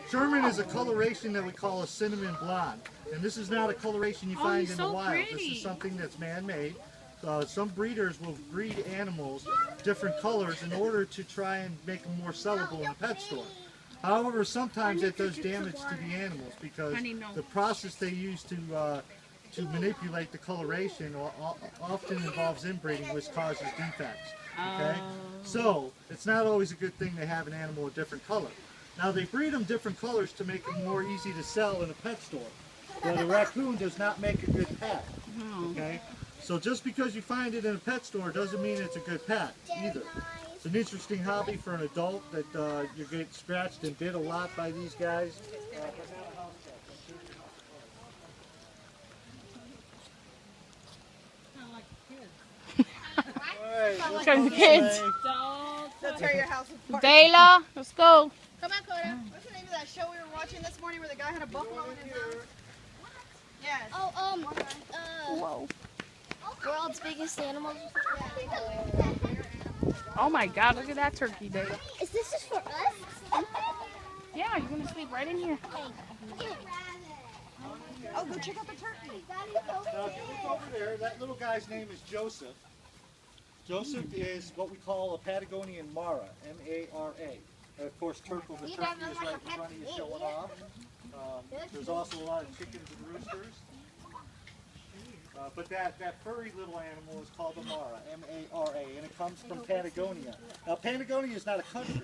Sherman is a coloration that we call a cinnamon blonde. And this is not a coloration you find in the wild. Pretty. This is something that's man-made. Some breeders will breed animals different colors in order to try and make them more sellable in a pet store. However, sometimes it does damage to the animals because the process they use to manipulate the coloration often involves inbreeding, which causes defects. Okay, so it's not always a good thing to have an animal a different color. Now they breed them different colors to make them more easy to sell in a pet store. But a raccoon does not make a good pet. Okay, so just because you find it in a pet store doesn't mean it's a good pet either. It's an interesting hobby for an adult that you get scratched and bit a lot by these guys. Show the kids. Don't tear your house apart. Dayla, let's go. Come on, Coda. What's the name of that show we were watching this morning where the guy had a buffalo in his house? Yes. Whoa. World's biggest animals. Oh my God, look at that turkey, Dayla. Is this just for us? Yeah, you're gonna sleep right in here. Oh, go check out the turkey. Now, if you look over there, that little guy's name is Joseph. Joseph is what we call a Patagonian Mara, M-A-R-A. And of course, Turtle the turkey is right in front of you showing off. There's also a lot of chickens and roosters. But that furry little animal is called a Mara, M-A-R-A, and it comes from Patagonia. Now, Patagonia is not a country.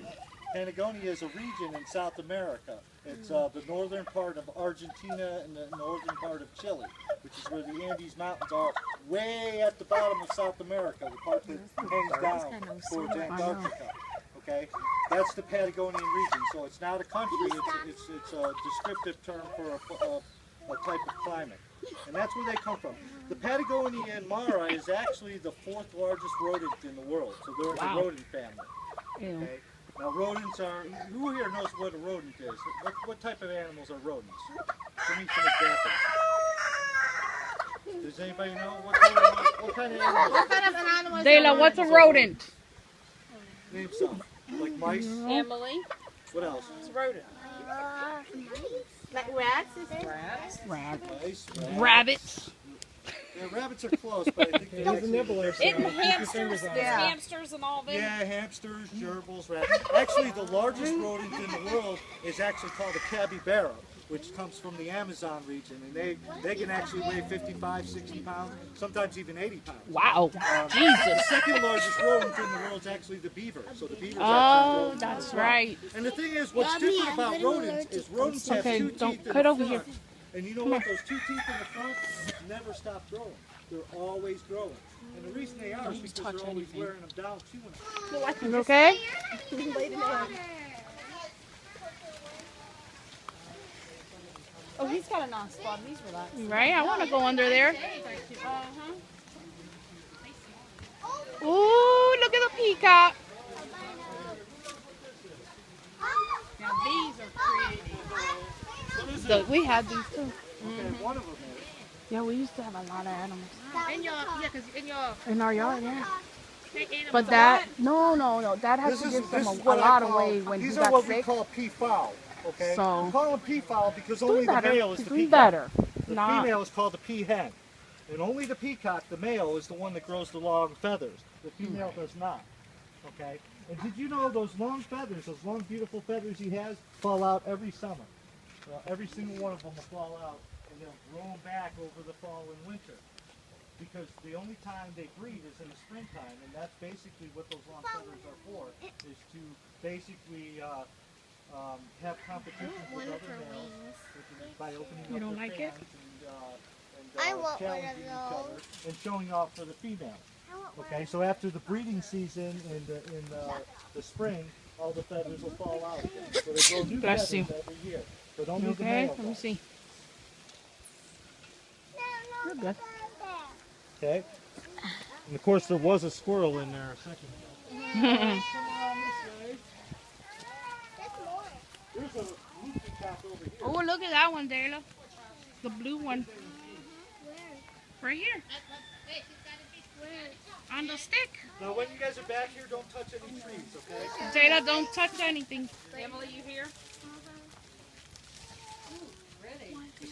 Patagonia is a region in South America. It's the northern part of Argentina and the northern part of Chile, which is where the Andes Mountains are, way at the bottom of South America, the part that hangs down towards Antarctica. Okay, that's the Patagonian region. So it's not a country. It's a descriptive term for a type of climate, and that's where they come from. The Patagonian Mara is actually the 4th largest rodent in the world. So they're a rodent family. Okay. Now rodents are, who here knows what a rodent is? What type of animals are rodents? Give me some examples. Does anybody know? What kind of animals? What kind of an animal is Dayla, what's a rodent? Name some. Like mice? Emily. What else? It's a rodent. Like rats? Rats. Mice, Rabbits. Yeah, rabbits are close, but I think they're nibblers. Hamsters and all that. Yeah, hamsters, gerbils, rabbits. Actually, the largest rodent in the world is actually called a capybara, which comes from the Amazon region, and they can actually weigh 55, 60 pounds, sometimes even 80 pounds. Wow. The Jesus. second largest rodent in the world is actually the beaver. So the beaver's Oh, actually that's right. And the thing is, what's different about rodents is rodents have Okay, two teeth don't in cut the over front. here. And you know what? Those 2 teeth in the front never stop growing. They're always growing. And the reason they are is because they're always wearing them down too. You okay? Oh, he's got a nice spot. He's relaxed. Right? I want to go under there. Ooh, look at the peacock. Now these are pretty. We had these too. Okay, one of them is. Yeah, we used to have a lot of animals. In In our yard, yeah. But that, no, that has to give them a lot of weight when he these are got what we sick. call peafowl. Okay, So- we call them peafowl because Doing only the better. male is He's the doing peacock. better. The Nah. female is called the peahen, and only the peacock, the male, is the one that grows the long feathers. The female does not. Okay, and did you know those long feathers, those long beautiful feathers he has, fall out every summer? Every single one of them will fall out, and they'll grow them back over the fall and winter. Because the only time they breed is in the springtime, and that's basically what those long feathers are for, is to basically have competition with other males by opening You up don't their like it? fans I and want one of challenging each other those. and showing off for the female. Okay, so after the breeding season in the spring, all the feathers will fall out again. So they grow new Bless feathers you. every year, but only the Okay, male let me does. see. You're good. Okay, and of course there was a squirrel in there a second ago. Come on this way. There's a blue peacock over here. Oh, look at that one, Dayla. The blue one. Right here. On the stick. Now when you guys are back here, don't touch any trees, okay? Dayla, don't touch anything. Emily, you here?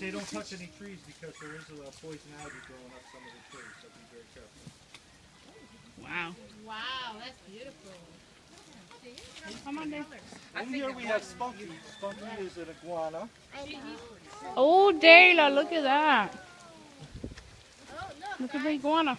say don't touch any trees because there is a poison ivy growing up some of the trees, so be very careful. Wow. Wow, that's beautiful. Come on, Dave. And here we have Spunky. Spunky is an iguana. Oh, Dayla, look at that. Look at the iguana.